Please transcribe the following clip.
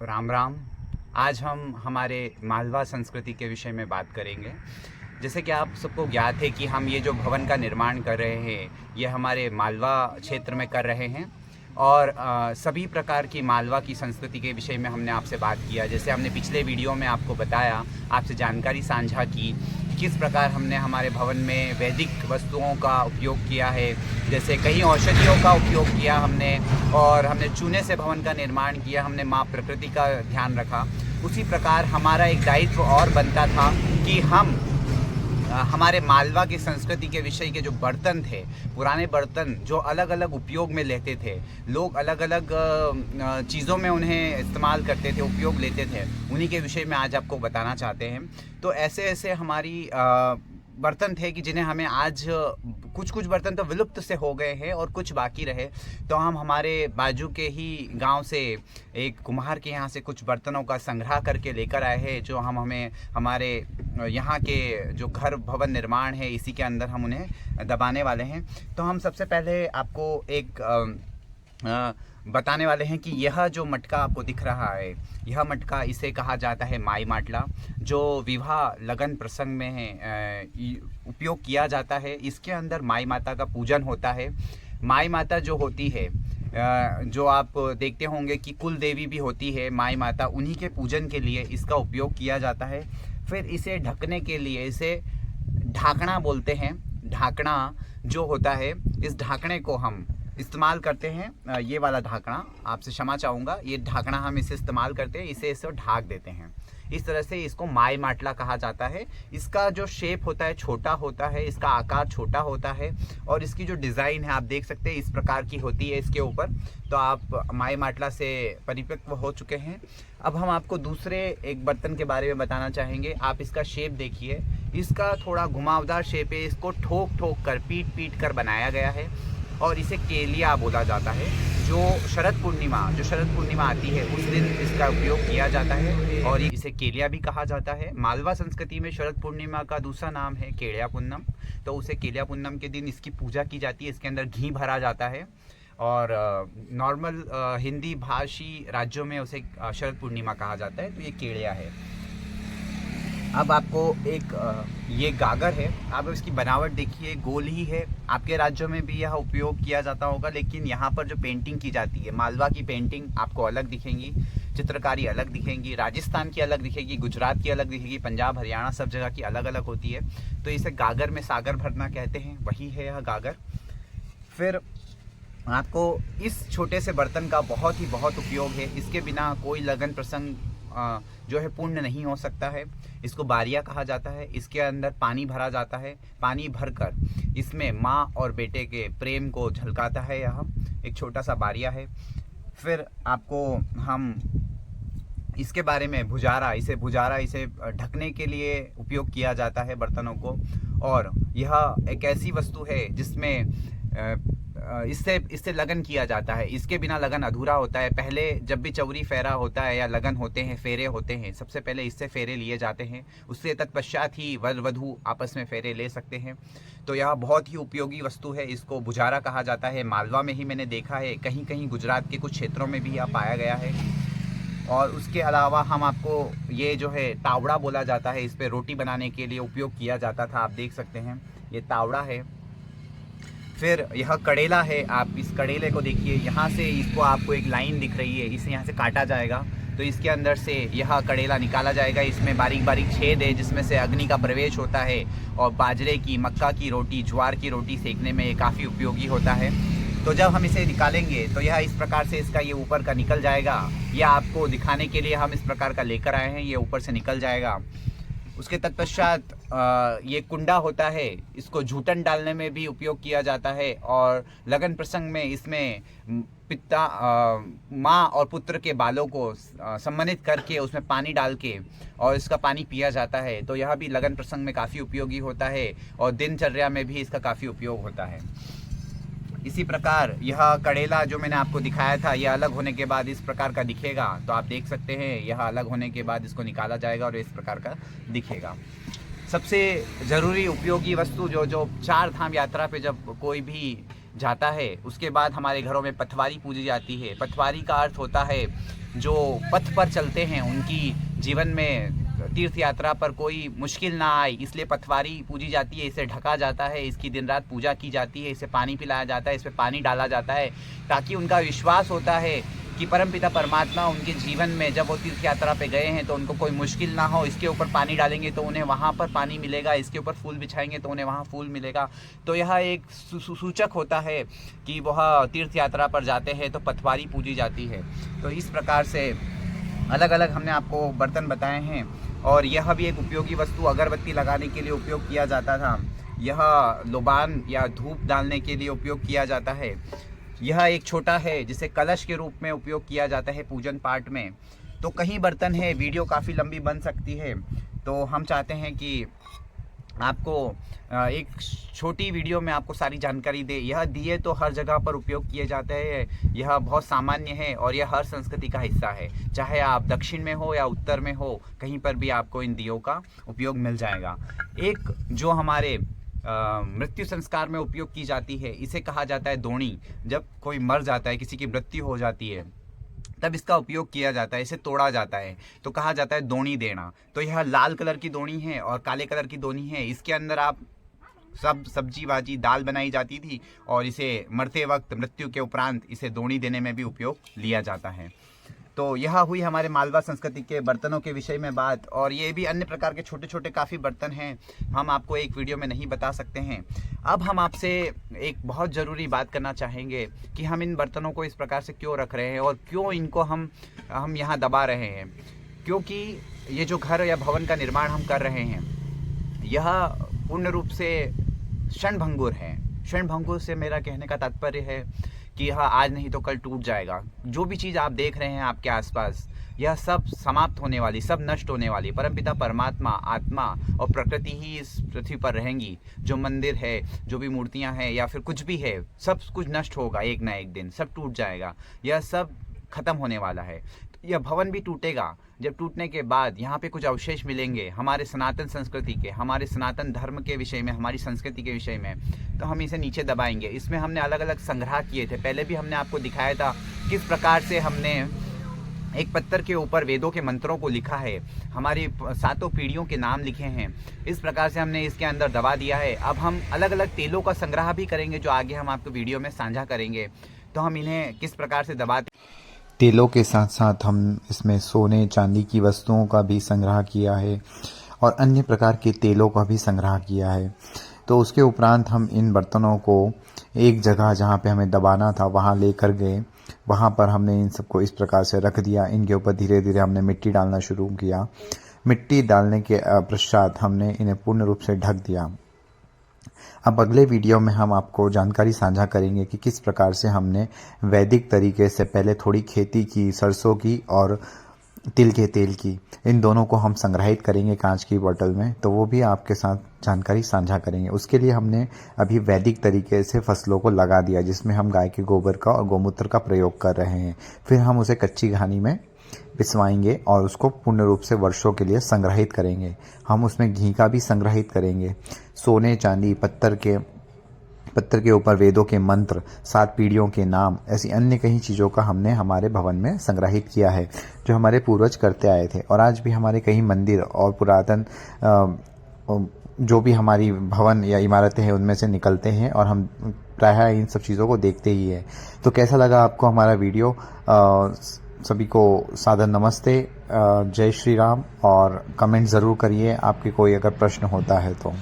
राम राम। आज हम हमारे मालवा संस्कृति के विषय में बात करेंगे। जैसे कि आप सबको ज्ञात है कि हम ये जो भवन का निर्माण कर रहे हैं ये हमारे मालवा क्षेत्र में कर रहे हैं और सभी प्रकार की मालवा की संस्कृति के विषय में हमने आपसे बात किया। जैसे हमने पिछले वीडियो में आपको बताया, आपसे जानकारी साझा की किस प्रकार हमने हमारे भवन में वैदिक वस्तुओं का उपयोग किया है। जैसे कई औषधियों का उपयोग किया हमने और हमने चूने से भवन का निर्माण किया, हमने माँ प्रकृति का ध्यान रखा। उसी प्रकार हमारा एक दायित्व और बनता था कि हम हमारे मालवा की संस्कृति के विषय के जो बर्तन थे, पुराने बर्तन जो अलग अलग उपयोग में लेते थे, लोग अलग अलग चीज़ों में उन्हें इस्तेमाल करते थे, उपयोग लेते थे, उन्हीं के विषय में आज आपको बताना चाहते हैं। तो ऐसे ऐसे हमारी बर्तन थे कि जिन्हें हमें आज कुछ बर्तन तो विलुप्त से हो गए हैं और कुछ बाकी रहे। तो हम हमारे बाजू के ही गांव से एक कुम्हार के यहाँ से कुछ बर्तनों का संग्रह करके लेकर आए हैं, जो हम हमें हमारे यहाँ के जो घर भवन निर्माण है इसी के अंदर हम उन्हें दबाने वाले हैं। तो हम सबसे पहले आपको एक बताने वाले हैं कि यह जो मटका आपको दिख रहा है, यह मटका इसे कहा जाता है माई माटला, जो विवाह लगन प्रसंग में है उपयोग किया जाता है। इसके अंदर माई माता का पूजन होता है। माई माता जो होती है, जो आप देखते होंगे कि कुल देवी भी होती है माई माता, उन्हीं के पूजन के लिए इसका उपयोग किया जाता है। फिर इसे ढकने के लिए इसे ढाकना बोलते हैं। ढाकना जो होता है, इस ढाकने को हम इस्तेमाल करते हैं। ये वाला ढाकना, आपसे क्षमा चाहूँगा, ये ढाकना हम इसे इस्तेमाल करते हैं, इसे ढाक देते हैं। इस तरह से इसको माई माटला कहा जाता है। इसका जो शेप होता है छोटा होता है, इसका आकार छोटा होता है और इसकी जो डिज़ाइन है आप देख सकते हैं इस प्रकार की होती है इसके ऊपर। तो आप माई माटला से परिपक्व हो चुके हैं। अब हम आपको दूसरे एक बर्तन के बारे में बताना चाहेंगे। आप इसका शेप देखिए, इसका थोड़ा घुमावदार शेप है। इसको ठोक ठोक कर, पीट पीट कर बनाया गया है और इसे केलिया बोला जाता है। जो शरद पूर्णिमा आती है उस दिन इसका उपयोग किया जाता है और इसे केलिया भी कहा जाता है। मालवा संस्कृति में शरद पूर्णिमा का दूसरा नाम है केलिया पुन्नम। तो उसे केलिया पुन्नम के दिन इसकी पूजा की जाती है। इसके अंदर घी भरा जाता है और नॉर्मल हिंदी भाषी राज्यों में उसे शरद पूर्णिमा कहा जाता है। तो ये केलिया है। अब आपको एक ये गागर है, आप इसकी बनावट देखिए, गोल ही है। आपके राज्यों में भी यह उपयोग किया जाता होगा, लेकिन यहाँ पर जो पेंटिंग की जाती है, मालवा की पेंटिंग आपको अलग दिखेंगी, चित्रकारी अलग दिखेंगी, राजस्थान की अलग दिखेगी, गुजरात की अलग दिखेगी, पंजाब हरियाणा सब जगह की अलग अलग होती है। तो इसे गागर में सागर भरना कहते हैं, वही है यह गागर। फिर आपको इस छोटे से बर्तन का बहुत उपयोग है। इसके बिना कोई लगन प्रसंग जो है पूर्ण नहीं हो सकता है। इसको बारिया कहा जाता है। इसके अंदर पानी भरा जाता है। पानी भरकर इसमें माँ और बेटे के प्रेम को झलकाता है। यह एक छोटा सा बारिया है। फिर आपको हम इसके बारे में भुजारा, इसे ढकने के लिए उपयोग किया जाता है बर्तनों को। और यह एक ऐसी वस्तु है जिसमें इससे लगन किया जाता है। इसके बिना लगन अधूरा होता है। पहले जब भी चौरी फेरा होता है या लगन होते हैं, फेरे होते हैं, सबसे पहले इससे फेरे लिए जाते हैं। उससे तत्पश्चात ही वर वधू आपस में फेरे ले सकते हैं। तो यह बहुत ही उपयोगी वस्तु है। इसको बुझारा कहा जाता है। मालवा में ही मैंने देखा है, कहीं कहीं गुजरात के कुछ क्षेत्रों में भी यह पाया गया है। और उसके अलावा हम आपको ये जो है तावड़ा बोला जाता है, इस पर रोटी बनाने के लिए उपयोग किया जाता था। आप देख सकते हैं ये तावड़ा है। फिर यह कड़ेला है। आप इस कड़ेले को देखिए, यहाँ से इसको आपको एक लाइन दिख रही है, इसे यहाँ से काटा जाएगा तो इसके अंदर से यह कड़ेला निकाला जाएगा। इसमें बारीक बारीक छेद है जिसमें से अग्नि का प्रवेश होता है और बाजरे की, मक्का की रोटी, ज्वार की रोटी सेकने में ये काफ़ी उपयोगी होता है। तो जब हम इसे निकालेंगे तो यह इस प्रकार से इसका ये ऊपर का निकल जाएगा। यह आपको दिखाने के लिए हम इस प्रकार का लेकर आए हैं। ये ऊपर से निकल जाएगा। उसके तत्पश्चात ये कुंडा होता है, इसको झूठन डालने में भी उपयोग किया जाता है और लगन प्रसंग में इसमें पिता माँ और पुत्र के बालों को सम्मानित करके उसमें पानी डाल के और इसका पानी पिया जाता है। तो यह भी लगन प्रसंग में काफ़ी उपयोगी होता है और दिनचर्या में भी इसका काफ़ी उपयोग होता है। इसी प्रकार यह कड़ेला जो मैंने आपको दिखाया था, यह अलग होने के बाद इस प्रकार का दिखेगा। तो आप देख सकते हैं यह अलग होने के बाद इसको निकाला जाएगा और इस प्रकार का दिखेगा। सबसे ज़रूरी उपयोगी वस्तु जो चार धाम यात्रा पे जब कोई भी जाता है उसके बाद हमारे घरों में पथवारी पूजी जाती है। पथवारी का अर्थ होता है जो पथ पर चलते हैं उनकी जीवन में तीर्थ यात्रा पर कोई मुश्किल ना आए, इसलिए पथवारी पूजी जाती है। इसे ढका जाता है, इसकी दिन रात पूजा की जाती है, इसे पानी पिलाया जाता है, इस पर पानी डाला जाता है, ताकि उनका विश्वास होता है कि परमपिता परमात्मा उनके जीवन में जब वो तीर्थ यात्रा पे गए हैं तो उनको कोई मुश्किल ना हो। इसके ऊपर पानी डालेंगे तो उन्हें वहाँ पर पानी मिलेगा, इसके ऊपर फूल बिछाएंगे तो उन्हें वहाँ फूल मिलेगा। तो यह एक सूचक होता है कि वह तीर्थ यात्रा पर जाते हैं तो पथवारी पूजी जाती है। तो इस प्रकार से अलग अलग हमने आपको बर्तन बताए हैं। और यह भी एक उपयोगी वस्तु अगरबत्ती लगाने के लिए उपयोग किया जाता था। यह लोबान या धूप डालने के लिए उपयोग किया जाता है। यह एक छोटा है जिसे कलश के रूप में उपयोग किया जाता है पूजन पाठ में। तो कई बर्तन है, वीडियो काफ़ी लंबी बन सकती है, तो हम चाहते हैं कि आपको एक छोटी वीडियो में आपको सारी जानकारी दे। यह दिए तो हर जगह पर उपयोग किए जाते हैं, यह बहुत सामान्य है और यह हर संस्कृति का हिस्सा है। चाहे आप दक्षिण में हो या उत्तर में हो, कहीं पर भी आपको इन दियों का उपयोग मिल जाएगा। एक जो हमारे मृत्यु संस्कार में उपयोग की जाती है, इसे कहा जाता है दोणी। जब कोई मर जाता है, किसी की मृत्यु हो जाती है, तब इसका उपयोग किया जाता है, इसे तोड़ा जाता है, तो कहा जाता है दोणी देना। तो यह लाल कलर की दोणी है और काले कलर की दोणी है। इसके अंदर आप सब सब्जी भाजी दाल बनाई जाती थी और इसे मरते वक्त, मृत्यु के उपरांत इसे दोणी देने में भी उपयोग लिया जाता है। तो यह हुई हमारे मालवा संस्कृति के बर्तनों के विषय में बात। और ये भी अन्य प्रकार के छोटे छोटे काफ़ी बर्तन हैं, हम आपको एक वीडियो में नहीं बता सकते हैं। अब हम आपसे एक बहुत ज़रूरी बात करना चाहेंगे कि हम इन बर्तनों को इस प्रकार से क्यों रख रहे हैं और क्यों इनको हम यहाँ दबा रहे हैं। क्योंकि ये जो घर या भवन का निर्माण हम कर रहे हैं, यह पूर्ण रूप से क्षणभंगुर है। क्षणभंगुर से मेरा कहने का तात्पर्य है कि यह आज नहीं तो कल टूट जाएगा। जो भी चीज़ आप देख रहे हैं आपके आसपास, यह सब समाप्त होने वाली, सब नष्ट होने वाली। परमपिता परमात्मा, आत्मा और प्रकृति ही इस पृथ्वी पर रहेंगी। जो मंदिर है, जो भी मूर्तियां हैं या फिर कुछ भी है, सब कुछ नष्ट होगा एक ना एक दिन, सब टूट जाएगा, यह सब खत्म होने वाला है। यह भवन भी टूटेगा। जब टूटने के बाद यहाँ पे कुछ अवशेष मिलेंगे हमारे सनातन संस्कृति के, हमारे सनातन धर्म के विषय में, हमारी संस्कृति के विषय में, तो हम इसे नीचे दबाएंगे। इसमें हमने अलग अलग संग्रह किए थे, पहले भी हमने आपको दिखाया था किस प्रकार से हमने एक पत्थर के ऊपर वेदों के मंत्रों को लिखा है, हमारी 7 पीढ़ियों के नाम लिखे हैं। इस प्रकार से हमने इसके अंदर दबा दिया है। अब हम अलग अलग तेलों का संग्रह भी करेंगे, जो आगे हम आपको वीडियो में साझा करेंगे। तो हम इन्हें किस प्रकार से दबाते, तेलों के साथ साथ हम इसमें सोने चांदी की वस्तुओं का भी संग्रह किया है और अन्य प्रकार के तेलों का भी संग्रह किया है। तो उसके उपरांत हम इन बर्तनों को एक जगह जहाँ पे हमें दबाना था वहाँ लेकर गए। वहाँ पर हमने इन सबको इस प्रकार से रख दिया। इनके ऊपर धीरे धीरे हमने मिट्टी डालना शुरू किया। मिट्टी डालने के पश्चात हमने इन्हें पूर्ण रूप से ढक दिया। अब अगले वीडियो में हम आपको जानकारी साझा करेंगे कि किस प्रकार से हमने वैदिक तरीके से पहले थोड़ी खेती की, सरसों की और तिल के तेल की, इन दोनों को हम संग्रहित करेंगे कांच की बोतल में। तो वो भी आपके साथ जानकारी साझा करेंगे। उसके लिए हमने अभी वैदिक तरीके से फसलों को लगा दिया, जिसमें हम गाय के गोबर का और गोमूत्र का प्रयोग कर रहे हैं। फिर हम उसे कच्ची घानी में पिसवाएंगे और उसको पूर्ण रूप से वर्षों के लिए संग्रहित करेंगे। हम उसमें घी का भी संग्रहित करेंगे। सोने चांदी, पत्थर के ऊपर वेदों के मंत्र, 7 पीढ़ियों के नाम, ऐसी अन्य कई चीज़ों का हमने हमारे भवन में संग्रहित किया है, जो हमारे पूर्वज करते आए थे। और आज भी हमारे कई मंदिर और पुरातन जो भी हमारी भवन या इमारतें हैं उनमें से निकलते हैं और हम प्रायः इन सब चीज़ों को देखते ही है। तो कैसा लगा आपको हमारा वीडियो? सभी को सादर नमस्ते, जय श्री राम। और कमेंट ज़रूर करिए आपके कोई अगर प्रश्न होता है तो।